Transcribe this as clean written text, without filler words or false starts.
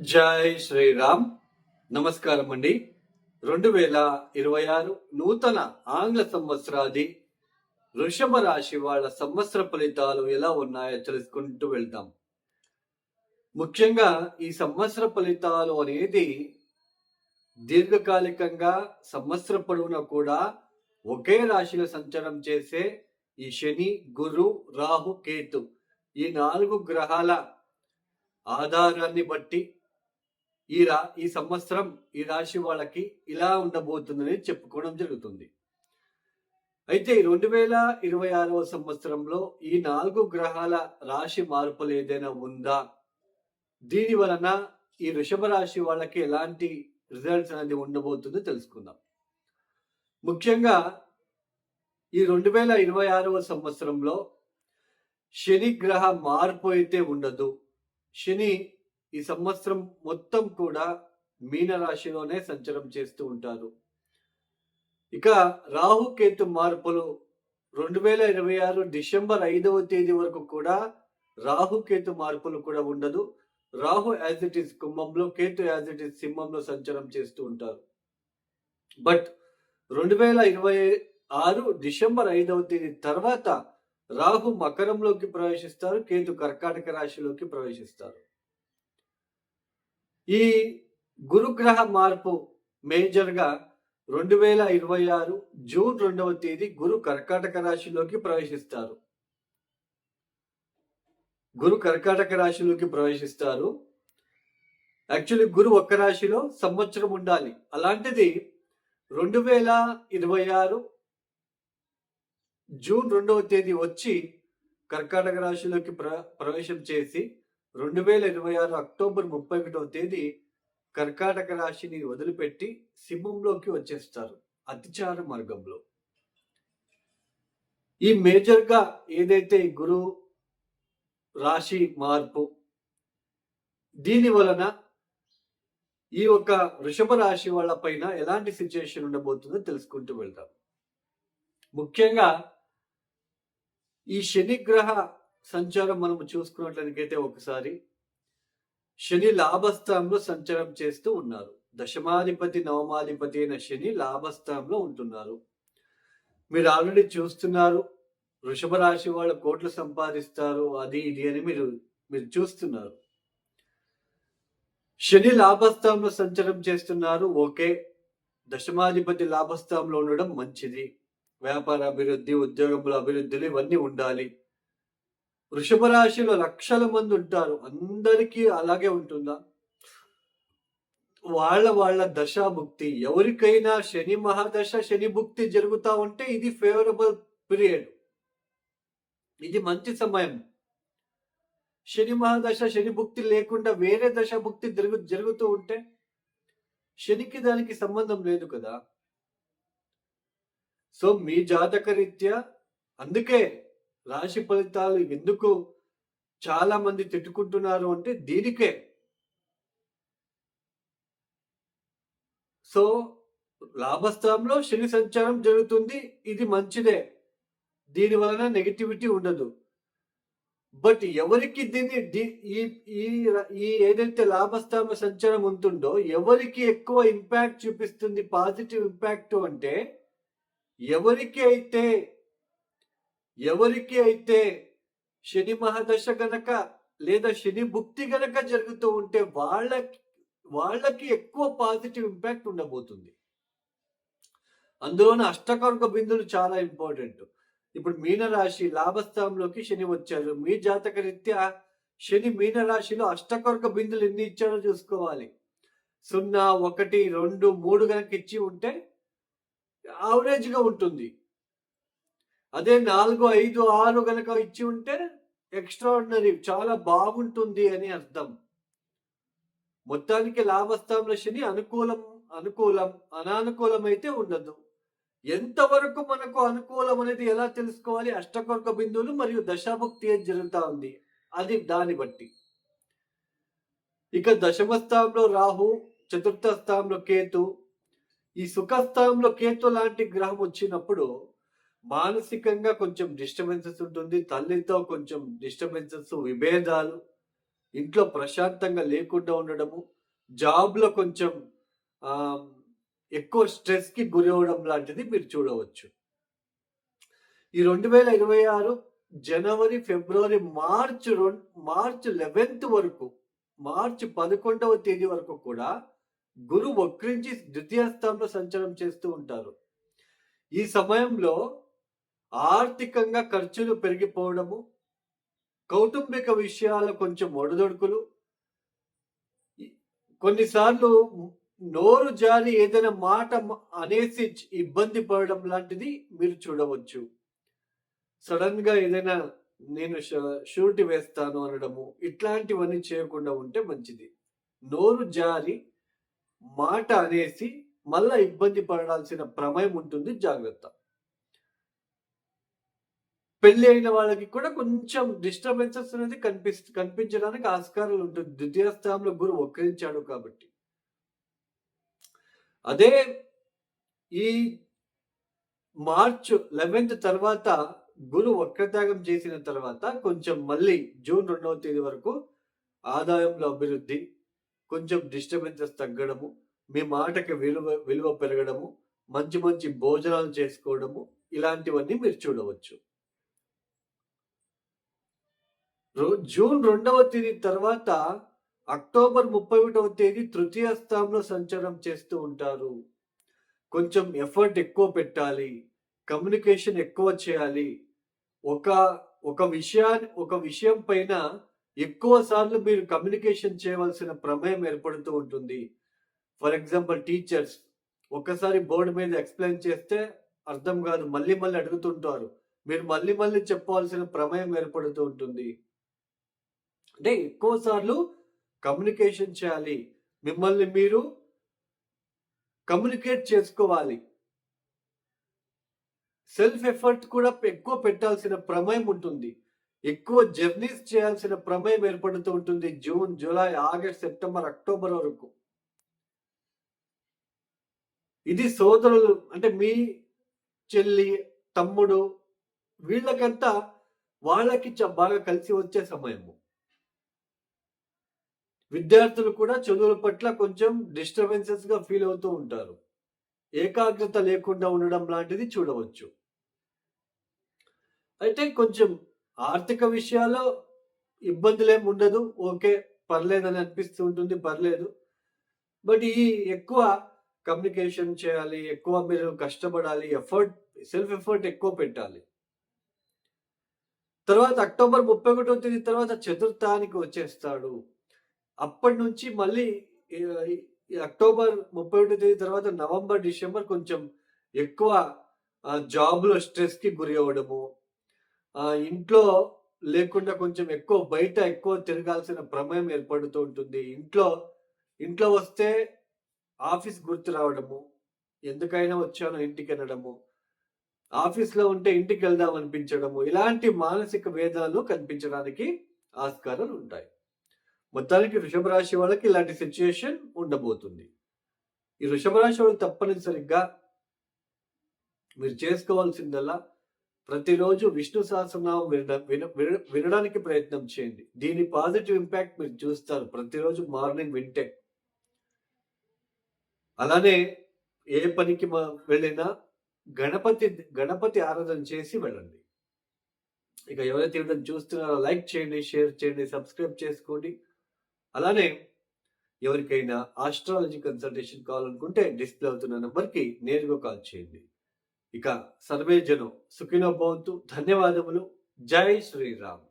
జై శ్రీరామ్. నమస్కారం అండి. 2026 నూతన ఆంగ్ల సంవత్సరాది వృషభ రాశి వాళ్ళ సంవత్సర ఫలితాలు ఎలా ఉన్నాయో తెలుసుకుంటూ వెళ్తాం. ముఖ్యంగా ఈ సంవత్సర ఫలితాలు అనేది దీర్ఘకాలికంగా సంవత్సర పొడవునా కూడా ఒకే రాశిలో సంచారం చేసే ఈ శని, గురు, రాహు, కేతు ఈ 4 గ్రహాల ఆధారాన్ని బట్టి ఈ సంవత్సరం ఈ రాశి వాళ్ళకి ఇలా ఉండబోతుందని చెప్పుకోవడం జరుగుతుంది. అయితే 2026వ సంవత్సరంలో ఈ 4 గ్రహాల రాశి మార్పులు ఏదైనా ఉందా, దీని వలన ఈ వృషభ రాశి వాళ్ళకి ఎలాంటి రిజల్ట్స్ అనేది ఉండబోతుందో తెలుసుకుందాం. ముఖ్యంగా ఈ 2026వ సంవత్సరంలో శని గ్రహ మార్పు అయితే ఉండదు. శని ఈ సంవత్సరం మొత్తం కూడా మీనరాశిలోనే సంచారం చేస్తూ ఉంటారు. ఇక రాహుకేతు మార్పులు 2026 డిసెంబర్ 5వ తేదీ వరకు కూడా రాహుకేతు మార్పులు కూడా ఉండదు. రాహు యాజ్ ఇట్ ఈస్ కుంభంలో, కేతు యాజ్ ఇట్ ఈస్ సింహంలో సంచారం చేస్తూ ఉంటారు. బట్ 2026 డిసెంబర్ 5వ తేదీ తర్వాత రాహు మకరంలోకి ప్రవేశిస్తారు, కేతు కర్కాటక రాశిలోకి ప్రవేశిస్తారు. ఈ గురుగ్రహ మార్పు మేజర్గా 2026 జూన్ 2వ తేదీ గురు కర్కాటక రాశిలోకి ప్రవేశిస్తారు. యాక్చువల్లీ గురు ఒక్క రాశిలో సంవత్సరం ఉండాలి. అలాంటిది 2026 జూన్ 2వ తేదీ వచ్చి కర్కాటక రాశిలోకి ప్రవేశం చేసి 2026 అక్టోబర్ 31వ తేదీ కర్కాటక రాశిని వదిలిపెట్టి సింహంలోకి వచ్చేస్తారు అతిచార మార్గంలో. ఈ మేజర్గా ఏదైతే గురు రాశి మార్పు, దీని వలన ఈ యొక్క వృషభ రాశి వాళ్ళ పైన ఎలాంటి సిచ్యుయేషన్ ఉండబోతుందో తెలుసుకుంటూ వెళ్తాం. ముఖ్యంగా ఈ శని గ్రహ సంచారం మనం చూసుకున్నట్లయితే ఒకసారి శని లాభస్థానంలో సంచారం చేస్తూ ఉన్నారు. దశమాధిపతి నవమాధిపతి అయిన శని లాభస్థానంలో ఉంటున్నారు. మీరు ఆల్రెడీ చూస్తున్నారు, వృషభ రాశి వాళ్ళు కోట్లు సంపాదిస్తారు, అది ఇది అని మీరు చూస్తున్నారు. శని లాభస్థానంలో సంచారం చేస్తున్నారు, ఓకే. దశమాధిపతి లాభస్థానంలో ఉండడం మంచిది. వ్యాపార అభివృద్ధి, ఉద్యోగంలో అభివృద్ధులు ఇవన్నీ ఉండాలి. వృషభ రాశిలో లక్షల మంది ఉంటారు, అందరికీ అలాగే ఉంటుందా? వాళ్ళ దశాభుక్తి, ఎవరికైనా శని మహాదశ శని భుక్తి జరుగుతూ ఉంటే ఇది ఫేవరబుల్ పీరియడ్, ఇది మంచి సమయం. శని మహాదశ శని భుక్తి లేకుండా వేరే దశ భుక్తి జరుగుతూ ఉంటే శనికి దానికి సంబంధం లేదు కదా. సో మీ జాతక రీత్యా అందుకే రాశి ఫలితాలు ఎందుకు చాలా మంది తిట్టుకుంటున్నారు అంటే దీనికే. సో లాభస్థానంలో శని సంచారం జరుగుతుంది, ఇది మంచిదే, దీని వలన నెగిటివిటీ ఉండదు. బట్ ఎవరికి ఈ ఏదైతే లాభస్థానంలో సంచారం ఉంటుందో ఎవరికి ఎక్కువ ఇంపాక్ట్ చూపిస్తుంది, పాజిటివ్ ఇంపాక్ట్ అంటే ఎవరికి అయితే శని మహాదశ గనక లేదా శని భుక్తి గనక జరుగుతూ ఉంటే వాళ్ళకి ఎక్కువ పాజిటివ్ ఇంపాక్ట్ ఉండబోతుంది. అందులోనే అష్టకర్క బిందులు చాలా ఇంపార్టెంట్. ఇప్పుడు మీనరాశి లాభస్థానంలోకి శని వచ్చారు, మీ జాతక రీత్యా శని మీనరాశిలో అష్టకర్క బిందులు ఎన్ని ఇచ్చారో చూసుకోవాలి. 0, 1, 2, 3 గనక ఇచ్చి ఉంటే యావరేజ్ గా ఉంటుంది. అదే 4, 5, 6 గనక ఇచ్చి ఉంటే ఎక్స్ట్రాడినరీ, చాలా బాగుంటుంది అని అర్థం. మొత్తానికి లాభస్థానంలో శని అనుకూలం అనానుకూలం అయితే ఉండదు. ఎంతవరకు మనకు అనుకూలం అనేది ఎలా తెలుసుకోవాలి? అష్టకర్క బిందువులు మరియు దశాభుక్తి ఏది జరుగుతా ఉంది అది దాన్ని బట్టి. ఇక దశమ స్థానంలో రాహు, చతుర్థ స్థానంలో కేతు, ఈ సుఖస్థానంలో కేతు లాంటి గ్రహం వచ్చినప్పుడు మానసికంగా కొంచెం డిస్టర్బెన్సెస్ ఉంటుంది, తల్లితో కొంచెం డిస్టర్బెన్సెస్, విభేదాలు ఇంట్లో ప్రశాంతంగా లేకుండా ఉండడము, జాబ్‌లో కొంచెం ఎక్కువ స్ట్రెస్‌కి గురవ్వడం లాంటిది మీరు చూడవచ్చు. ఈ 2026 జనవరి, ఫిబ్రవరి, మార్చ్ 11థ్ వరకు, మార్చి 11వ తేదీ వరకు కూడా గురువు వక్రించి ద్వితీయ స్థానంలో సంచారం చేస్తూ ఉంటారు. ఈ సమయంలో ఆర్థికంగా ఖర్చులు పెరిగిపోవడము, కౌటుంబిక విషయాల కొంచెం ఒడిదుడుకులు, కొన్నిసార్లు నోరు జారి ఏదైనా మాట అనేసి ఇబ్బంది పడడం లాంటిది మీరు చూడవచ్చు. సడన్ గా ఏదైనా నేను షూరిటీ వేస్తాను అనడము, ఇట్లాంటివన్నీ చేయకుండా ఉంటే మంచిది. నోరు జారి మాట అనేసి మళ్ళా ఇబ్బంది పడాల్సిన ప్రమేయం ఉంటుంది, జాగ్రత్త. పెళ్లి అయిన వాళ్ళకి కూడా కొంచెం డిస్టర్బెన్సెస్ అనేది కనిపించడానికి ఆస్కారాలు ఉంటుంది. ద్వితీయ స్థానంలో గురువు వక్రించాడు కాబట్టి. అదే ఈ మార్చ్ 11th తర్వాత గురువు వక్రత్యాగం చేసిన తర్వాత కొంచెం మళ్ళీ జూన్ 2వ తేదీ వరకు ఆదాయంలో అభివృద్ధి, కొంచెం డిస్టర్బెన్సెస్ తగ్గడము, మీ మాటకి విలువ పెరగడము, మంచి మంచి భోజనాలు చేసుకోవడము, ఇలాంటివన్నీ మీరు చూడవచ్చు. జూన్ 2వ తేదీ తర్వాత అక్టోబర్ 31వ తేదీ తృతీయ స్థానంలో సంచారం చేస్తూ ఉంటారు. కొంచెం ఎఫర్ట్ ఎక్కువ పెట్టాలి, కమ్యూనికేషన్ ఎక్కువ చేయాలి. ఒక విషయం పైన ఎక్కువ సార్లు మీరు కమ్యూనికేషన్ చేయవలసిన ప్రమేయం ఏర్పడుతూ ఉంటుంది. ఫర్ ఎగ్జాంపుల్ టీచర్స్ ఒకసారి బోర్డు మీద ఎక్స్ప్లెయిన్ చేస్తే అర్థం కాదు, మళ్ళీ మళ్ళీ అడుగుతుంటారు. మీరు మళ్ళీ మళ్ళీ చెప్పవలసిన ప్రమేయం ఏర్పడుతూ ఉంటుంది. అంటే ఎక్కువ సార్లు కమ్యూనికేషన్ చేయాలి, మిమ్మల్ని మీరు కమ్యూనికేట్ చేసుకోవాలి. సెల్ఫ్ ఎఫర్ట్ కూడా ఎక్కువ పెట్టాల్సిన ప్రమేయం ఉంటుంది. ఎక్కువ జర్నీస్ చేయాల్సిన ప్రమేయం ఏర్పడుతూ ఉంటుంది June, July, August, September, October వరకు. ఇది సోదరులు అంటే మీ చెల్లి, తమ్ముడు, వీళ్ళకంతా వాళ్ళకి బాగా కలిసి వచ్చే సమయము. విద్యార్థులు కూడా చదువుల పట్ల కొంచెం డిస్టర్బెన్సెస్ గా ఫీల్ అవుతూ ఉంటారు. ఏకాగ్రత లేకుండా ఉండడం లాంటిది చూడవచ్చు. అయితే కొంచెం ఆర్థిక విషయాల్లో ఇబ్బందులేమి ఉండదు, ఓకే పర్లేదని అనిపిస్తూ ఉంటుంది, పర్లేదు. బట్ ఈ ఎక్కువ కమ్యూనికేషన్ చేయాలి, ఎక్కువ మీరు కష్టపడాలి, సెల్ఫ్ ఎఫర్ట్ ఎక్కువ పెట్టాలి. తర్వాత అక్టోబర్ 31వ తేదీ తర్వాత చతుర్థానికి వచ్చేస్తాడు. అప్పటి నుంచి మళ్ళీ అక్టోబర్ 31వ తేదీ తర్వాత నవంబర్, డిసెంబర్ కొంచెం ఎక్కువ జాబ్లో స్ట్రెస్కి గురి అవ్వడము, ఇంట్లో లేకుండా కొంచెం బయట ఎక్కువ తిరగాల్సిన ప్రమేయం ఏర్పడుతూ ఉంటుంది. ఇంట్లో వస్తే ఆఫీస్ గుర్తు రావడము, ఎందుకైనా వచ్చానో ఇంటికి వెళ్ళడము, ఆఫీస్లో ఉంటే ఇంటికి వెళ్దాం అనిపించడము, ఇలాంటి మానసిక వేదనలు కనిపించడానికి ఆస్కారాలు ఉంటాయి. మొత్తానికి వృషభ రాశి వాళ్ళకి ఇలాంటి సిచ్యుయేషన్ ఉండబోతుంది. ఈ వృషభ రాశి వాళ్ళు తప్పనిసరిగా మీరు చేసుకోవాల్సిందల్లా ప్రతిరోజు విష్ణు సహస్రనామం వినడానికి ప్రయత్నం చేయండి. దీని పాజిటివ్ ఇంపాక్ట్ మీరు చూస్తారు ప్రతిరోజు మార్నింగ్ వింటే. అలానే ఏ పనికి వెళ్ళినా గణపతి ఆరాధన చేసి వెళ్ళండి. ఇక ఎవరైతే వీడియోని చూస్తున్నారో లైక్ చేయండి, షేర్ చేయండి, సబ్స్క్రైబ్ చేసుకోండి. అలానే ఎవరికైనా ఆస్ట్రాలజీ కన్సల్టేషన్ కావాలనుకుంటే డిస్ప్లే అవుతున్న నెంబర్కి నేరుగా కాల్ చేయండి. ఇక సర్వే జనం సుఖినో భవంతు. ధన్యవాదములు. జై శ్రీరామ్.